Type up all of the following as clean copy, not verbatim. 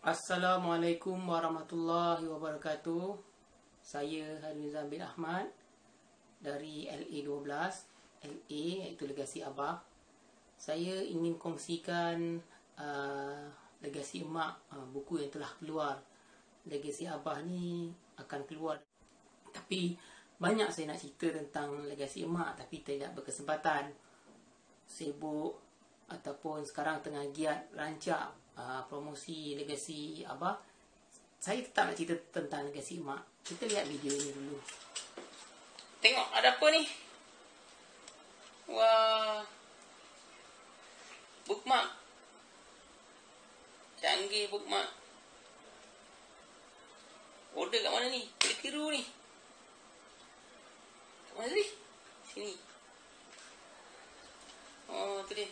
Assalamualaikum warahmatullahi wabarakatuh. Saya Harizan bin Ahmad dari LA12, LA iaitu Legasi Abah. Saya ingin kongsikan Legasi Emak, buku yang telah keluar. Legasi Abah ni akan keluar, tapi banyak saya nak cerita tentang Legasi Emak, tapi tidak berkesempatan. Sibuk ataupun sekarang tengah giat rancak promosi Legasi Abah. Saya tetap nak cerita tentang Legasi Emak. Kita lihat video ini dulu. Tengok ada apa ni? Wah, bookmark. Canggih bookmark. Order kat mana ni? Boleh tiru ni. Kat mana ni? Sini. Oh, tu dia.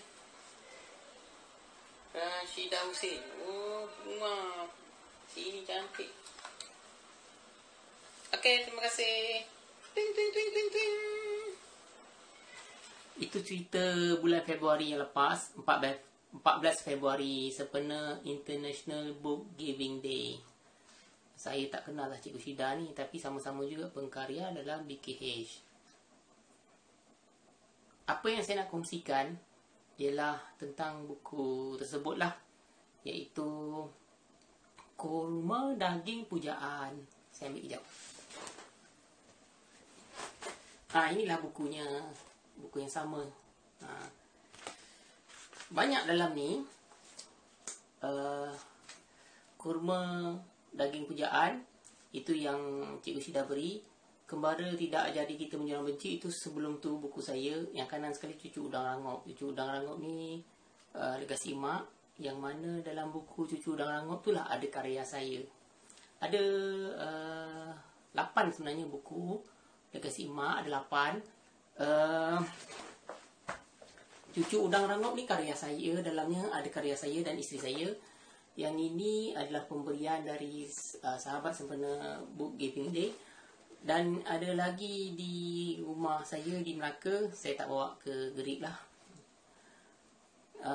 Rashidah Hussein. Oh, bunga. Sini cantik. Okey, terima kasih. Ting ting ting ting ting. Itu cerita bulan Februari yang lepas, 14 Februari, sempena International Book Giving Day. Saya tak kenal lah Cikgu Syida ni, tapi sama-sama juga pengkarya dalam BKH. Apa yang saya nak kongsikan ialah tentang buku tersebut lah, iaitu Kurma Daging Pujaan. Saya ambil kejap. Inilah bukunya, buku yang sama. Banyak dalam ni kurma daging pujaan. Itu yang Cikgu Syida beri. Kembara Tidak Jadi Kita Menjerang Benci, itu sebelum tu buku saya. Yang kanan sekali Cucu Udang Rangop. Cucu Udang Rangop ni Legasi Emak, yang mana dalam buku Cucu Udang Rangop tu lah ada karya saya. Ada 8 sebenarnya buku Legasi Emak, ada 8. Cucu Udang Rangop ni karya saya. Dalamnya ada karya saya dan isteri saya. Yang ini adalah pemberian dari sahabat sempena Book Giving Day. Dan ada lagi di rumah saya di Melaka. Saya tak bawa ke Gerik lah.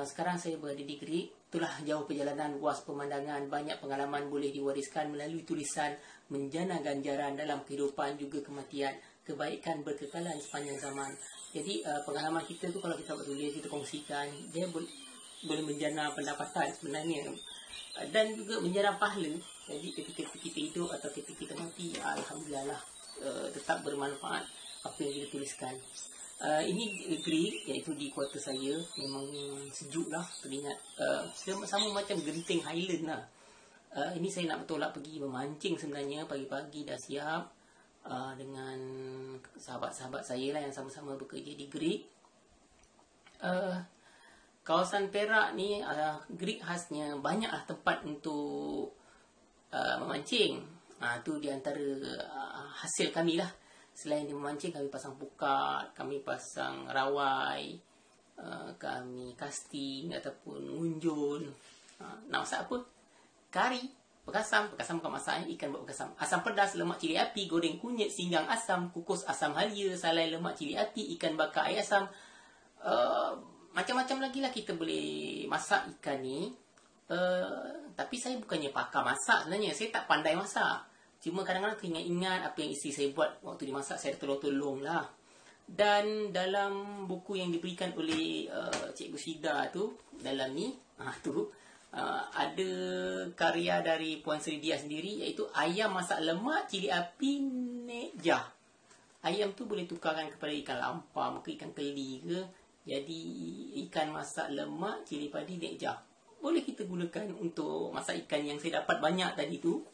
Sekarang saya berada di Gerik. Itulah jauh perjalanan, luas pemandangan. Banyak pengalaman boleh diwariskan melalui tulisan. Menjana ganjaran dalam kehidupan juga kematian. Kebaikan berkekalan sepanjang zaman. Jadi pengalaman kita tu kalau kita buat tulis, kita kongsikan, dia boleh menjana pendapatan sebenarnya. Dan juga menjana pahala. Jadi ketika kita hidup atau ketika kita mati, alhamdulillah lah, tetap bermanfaat apa yang kita tuliskan. Ini Gerik, iaitu di kuartus saya. Memang sejuk lah, teringat sama macam Genting Highland lah. Ini saya nak bertolak pergi memancing sebenarnya. Pagi-pagi dah siap dengan sahabat-sahabat saya lah yang sama-sama bekerja di Gerik. Kawasan Perak ni, Gerik khasnya banyaklah tempat untuk memancing. Tu di antara hasil kami lah. Selain di memancing, kami pasang pukat, kami pasang rawai, kami casting ataupun ngunjun. Nak masak apa? Kari, bekasam bukan masak, ikan buat bekasam. Asam pedas, lemak cili api, goreng kunyit, singgang asam, kukus asam halia, salai lemak cili api, ikan bakar air asam. Macam-macam lagi lah kita boleh masak ikan ni. Tapi saya bukannya pakar masak sebenarnya. Saya tak pandai masak. Cuma kadang-kadang teringat-ingat apa yang isteri saya buat waktu dimasak. Saya tolong-tolong lah. Dan dalam buku yang diberikan oleh Cikgu Syida tu, dalam ni ada karya dari Puan Sri Dia sendiri, iaitu ayam masak lemak cili api nek jah. Ayam tu boleh tukarkan kepada ikan lampam ke ikan keli ke. Jadi ikan masak lemak cili padi nek jah boleh kita gunakan untuk masak ikan yang saya dapat banyak tadi tu.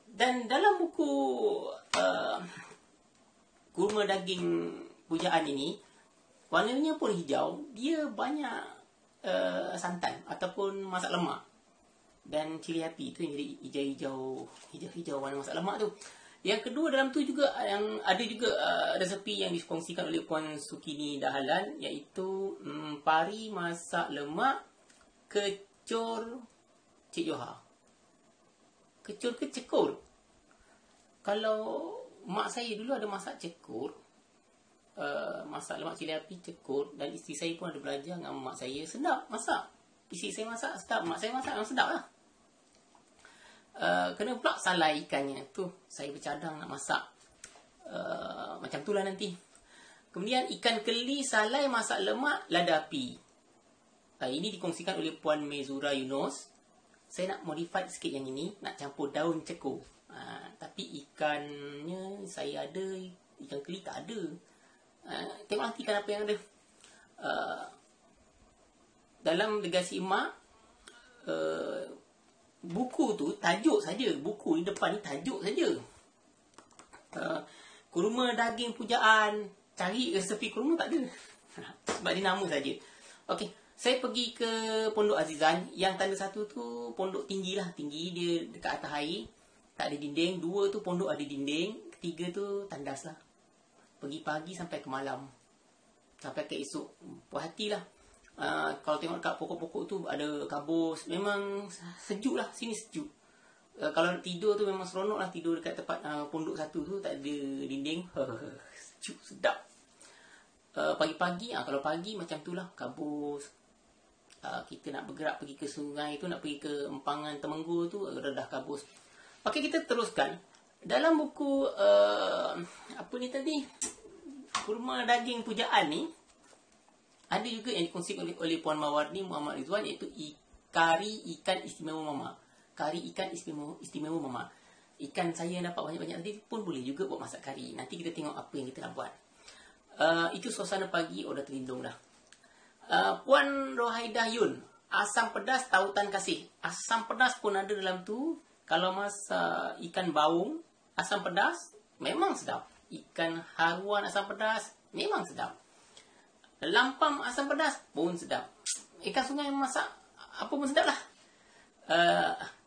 Dan dalam buku Kurma Daging Pujaan ini, warnanya pun hijau. Dia banyak santan ataupun masak lemak. Dan cili api tu yang jadi hijau-hijau warna masak lemak tu. Yang kedua, dalam tu juga yang ada juga resepi yang dikongsikan oleh Puan Sukini Dahalan, iaitu pari masak lemak kecur Cik Johar. Kecur ke cekur? Kalau mak saya dulu ada masak cekur, masak lemak cili api cekur, dan isteri saya pun ada belajar dengan mak saya. Sedap masak. Isi saya masak sedap, mak saya masak memang sedap lah. Kena pula salai ikannya. Tu saya bercadang nak masak. Macam tu lah nanti. Kemudian ikan keli salai masak lemak lada api. Ini dikongsikan oleh Puan Mezura Yunus. Saya nak modify sikit yang ini. Nak campur daun cekur. Tapi ikannya saya ada, ikan keli tak ada. Tengok nanti ikan apa yang ada. Dalam legasi emak, buku tu tajuk saja. Buku di depan ni tajuk saja. Kurma daging pujaan. Cari resepi kurma tak ada. Sebab dia nama saja. Okey, saya pergi ke Pondok Azizan. Yang tanda satu tu pondok tinggi lah. Tinggi dia dekat atas air. Tak ada dinding. 2 tu pondok ada dinding. 3 tu tandas lah. Pergi pagi sampai ke malam. Sampai ke esok. Puas hati lah. Kalau tengok kat pokok-pokok tu ada kabus. Memang sejuk lah. Sini sejuk. Kalau tidur tu memang seronok lah. Tidur dekat tempat pondok satu tu. Tak ada dinding. Sejuk, sedap. Pagi-pagi, kalau pagi macam tu lah. Kabus. Kita nak bergerak pergi ke sungai tu. Nak pergi ke empangan Temenggur tu. Redah kabus. Okey, kita teruskan. Dalam buku apa ni tadi, kurma daging pujaan ni, ada juga yang dikongsikan oleh Puan Mawardi Muhammad Rizwan, iaitu kari ikan istimewa mama. Kari ikan istimewa mama. Ikan saya yang dapat banyak-banyak tadi pun boleh juga buat masak kari. Nanti kita tengok apa yang kita nak buat. Itu suasana pagi, dah terlindung dah. Puan Rohaidah Yun, asam pedas tautan kasih. Asam pedas pun ada dalam tu. Kalau masak ikan baung asam pedas, memang sedap. Ikan haruan asam pedas, memang sedap. Lampam asam pedas pun sedap. Ikan sungai masak apa pun sedap lah.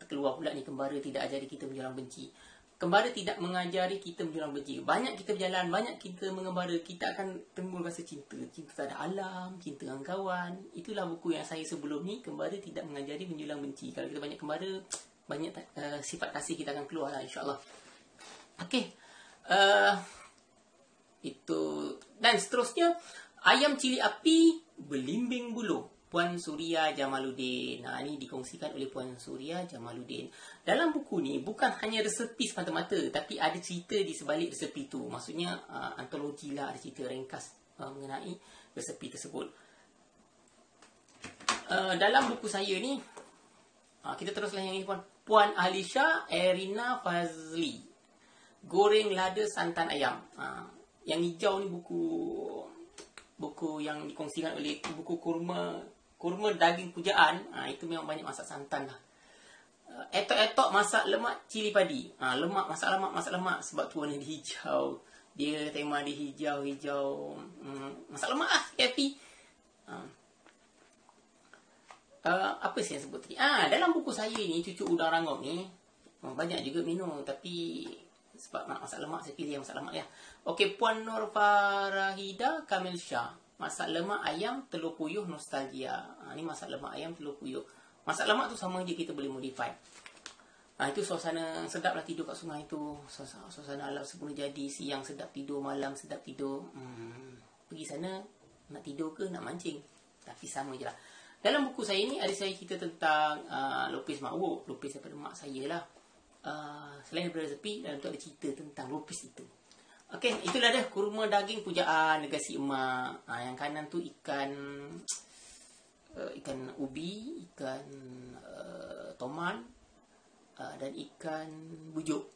Terkeluar pula ni, kembara tidak ajari kita menjurang benci. Kembara tidak mengajari kita menjurang benci. Banyak kita berjalan, banyak kita mengembara, kita akan timbul rasa cinta. Cinta terhadap alam, cinta dengan kawan. Itulah buku yang saya sebelum ni, Kembara Tidak Mengajari Menjulang Benci. Kalau kita banyak kembara, banyak sifat kasih kita akan keluar lah, insyaAllah. Okey. Itu. Dan seterusnya, ayam cili api belimbing bulu. Puan Suria Jamaluddin. Ini dikongsikan oleh Puan Suria Jamaluddin. Dalam buku ni, bukan hanya resepi semata-mata, tapi ada cerita di sebalik resepi tu. Maksudnya, antologi lah, ada cerita ringkas mengenai resepi tersebut. Dalam buku saya ni, kita teruslah yang ini, Puan Alisha Erina Fazli. Goreng lada santan ayam. Yang hijau ni buku yang dikongsikan oleh buku kurma daging pujaan. Itu memang banyak masak santan lah. Etok-etok masak lemak cili padi. Masak lemak sebab tu warna dia hijau. Dia tema dia hijau. Masak lemak lah, happy. Apa sih yang sebut tadi? Dalam buku saya ni, Cucu Udang Rangup ni, banyak juga minum. Tapi sebab nak masak lemak, saya pilih yang masak lemak ya. Okey, Puan Nur Farahida Kamil Shah. Masak lemak ayam telur puyuh nostalgia. Ni masak lemak ayam telur puyuh. Masak lemak tu sama je, kita boleh modify. Itu suasana sedap lah tidur kat sungai tu. Suasana alam sempurna jadi. Siang sedap tidur, malam sedap tidur. Pergi sana, nak tidur ke nak mancing? Tapi sama je lah. Dalam buku saya ni ada saya cerita tentang lupis mak wuk. Lupis daripada mak saya lah. Selain daripada resepi, dalam tu ada cerita tentang lupis itu. Okey, itulah dah kurma daging pujaan legasi emak. Yang kanan tu ikan ubi, ikan toman, dan ikan bujuk.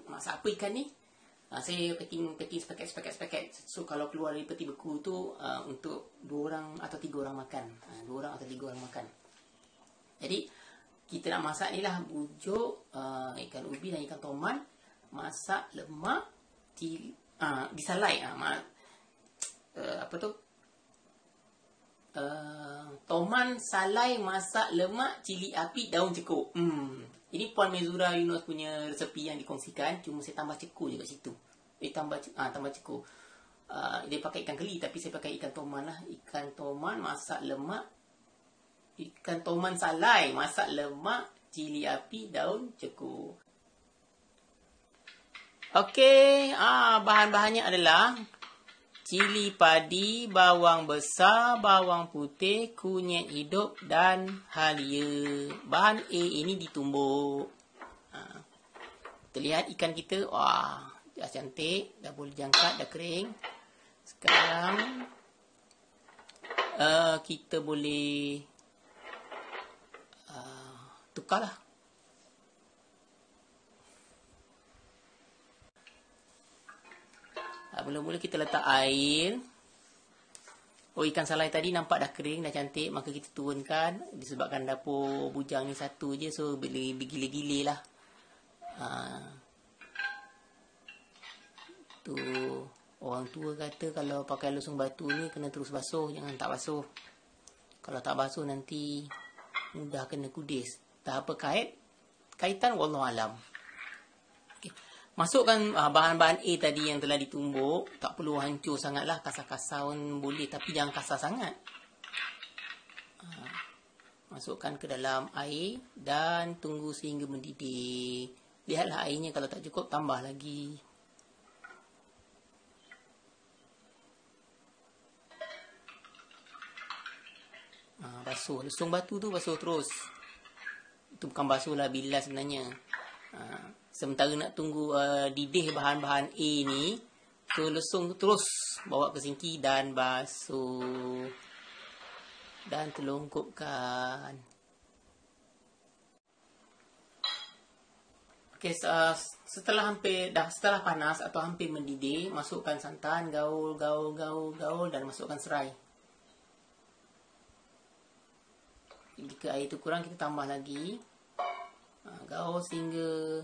Masak apa ikan ni? Saya packing sepaket. So kalau keluar dari peti beku tu untuk 2 orang atau 3 orang makan. 2 orang atau 3 orang makan. Jadi kita nak masak ni lah bujuk, ikan ubi dan ikan toman. Masak lemak disalai. Apa tu? Toman salai masak lemak cili api daun cekur. Ini Puan Mezura Yunus punya resepi yang dikongsikan. Cuma saya tambah cekur je kat situ. Tambah cekur. Dia pakai ikan keli, tapi saya pakai ikan toman lah. Ikan toman masak lemak. Ikan toman salai masak lemak cili api daun cekur. Okey, bahan-bahannya adalah cili padi, bawang besar, bawang putih, kunyit hidup dan halia. Bahan A ini ditumbuk. Terlihat ikan kita, wah, dah cantik, dah boleh diangkat, dah kering. Sekarang kita boleh tukarlah. Mula-mula kita letak air. Ikan salai tadi nampak dah kering, dah cantik. Maka kita turunkan. Disebabkan dapur bujang ni satu je, so boleh bergila-gila lah. Tu orang tua kata kalau pakai lusung batu ni kena terus basuh, jangan tak basuh. Kalau tak basuh nanti mudah kena kudis. Tak apa kaitan wallahualam. Masukkan bahan-bahan A tadi yang telah ditumbuk. Tak perlu hancur sangatlah, kasar-kasar pun boleh, tapi jangan kasar sangat. Masukkan ke dalam air dan tunggu sehingga mendidih. Lihatlah airnya, kalau tak cukup tambah lagi. Basuh. Lusung batu tu basuh terus. Itu bukan basuh lah, bilas sebenarnya. Sementara nak tunggu didih bahan-bahan A ni, so lusung terus bawa ke sinki dan basuh. Dan telungkupkan. Okey, setelah panas atau hampir mendidih, masukkan santan, gaul dan masukkan serai. Jika air itu kurang, kita tambah lagi. Gaul sehingga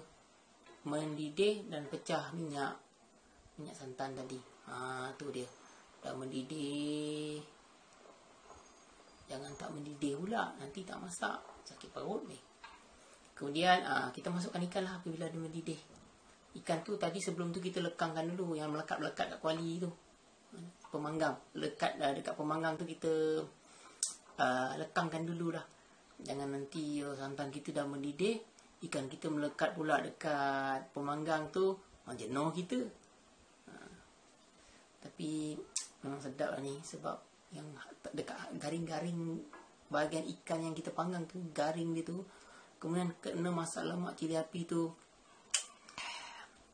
mendidih dan pecah minyak santan tadi. Tu dia. Dah mendidih. Jangan tak mendidih pula, nanti tak masak, sakit perut ni. Kemudian kita masukkan ikan lah apabila dia mendidih. Ikan tu tadi sebelum tu kita lekangkan dulu, yang melekat-melekat kat kuali tu. Pemanggang, lekat dekat pemanggang tu kita lekangkan dulu lah. Jangan nanti santan kita dah mendidih, ikan kita melekat pula dekat pemanggang tu, jenuh kita. Tapi memang sedap lah ni, sebab yang dekat garing-garing bahagian ikan yang kita panggang tu, garing dia tu, kemudian kena masak lemak cili api tu,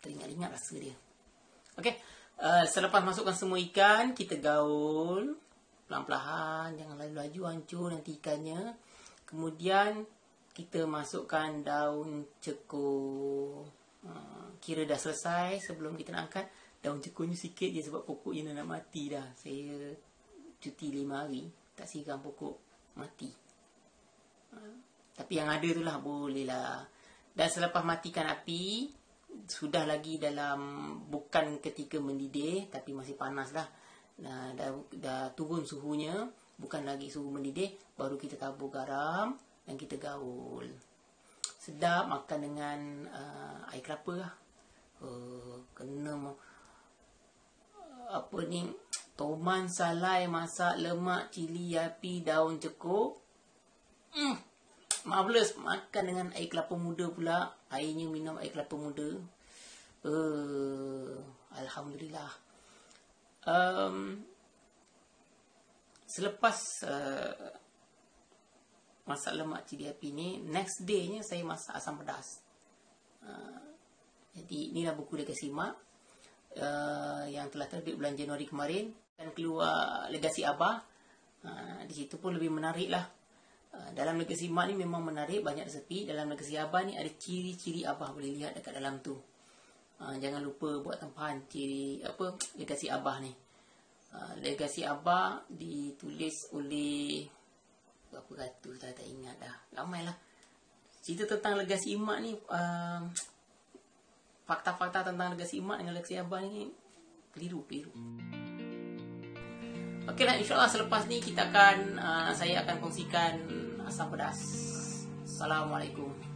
teringat-ingat rasa dia. Okey, selepas masukkan semua ikan, kita gaul pelan-pelan, jangan laju-laju hancur nanti ikannya. Kemudian kita masukkan daun cekur. Kira dah selesai. Sebelum kita nak angkat, daun cekurnya sikit je sebab pokoknya nak mati dah. Saya cuti 5 hari, tak siram pokok mati. Tapi yang ada tu lah, boleh lah. Dan selepas matikan api, sudah lagi dalam, bukan ketika mendidih, tapi masih panas lah. Dah turun suhunya, bukan lagi suhu mendidih, baru kita tabur garam dan kita gaul. Sedap makan dengan air kelapa lah. Kena toman salai masak lemak cili api daun cekur. Marvelous. Makan dengan air kelapa muda pula. Airnya minum air kelapa muda. Alhamdulillah. Selepas masak lemak cili api ni, next day-nya saya masak asam pedas. Jadi inilah buku Legasi Mak yang telah terbit bulan Januari kemarin, dan keluar Legasi Abah. Di situ pun lebih menarik lah. Dalam Legasi Mak ni memang menarik, banyak resepi. Dalam Legasi Abah ni ada ciri-ciri Abah, boleh lihat dekat dalam tu. Jangan lupa buat tempahan ciri Legasi Abah ni. Legasi Abah ditulis oleh berapa ratus dah, tak ingat dah. Ramai lah. Cerita tentang Legasi Mak ni, fakta-fakta tentang Legasi Mak dengan Legasi Abah ni keliru. Okeylah, insyaAllah selepas ni saya akan kongsikan asam pedas. Assalamualaikum.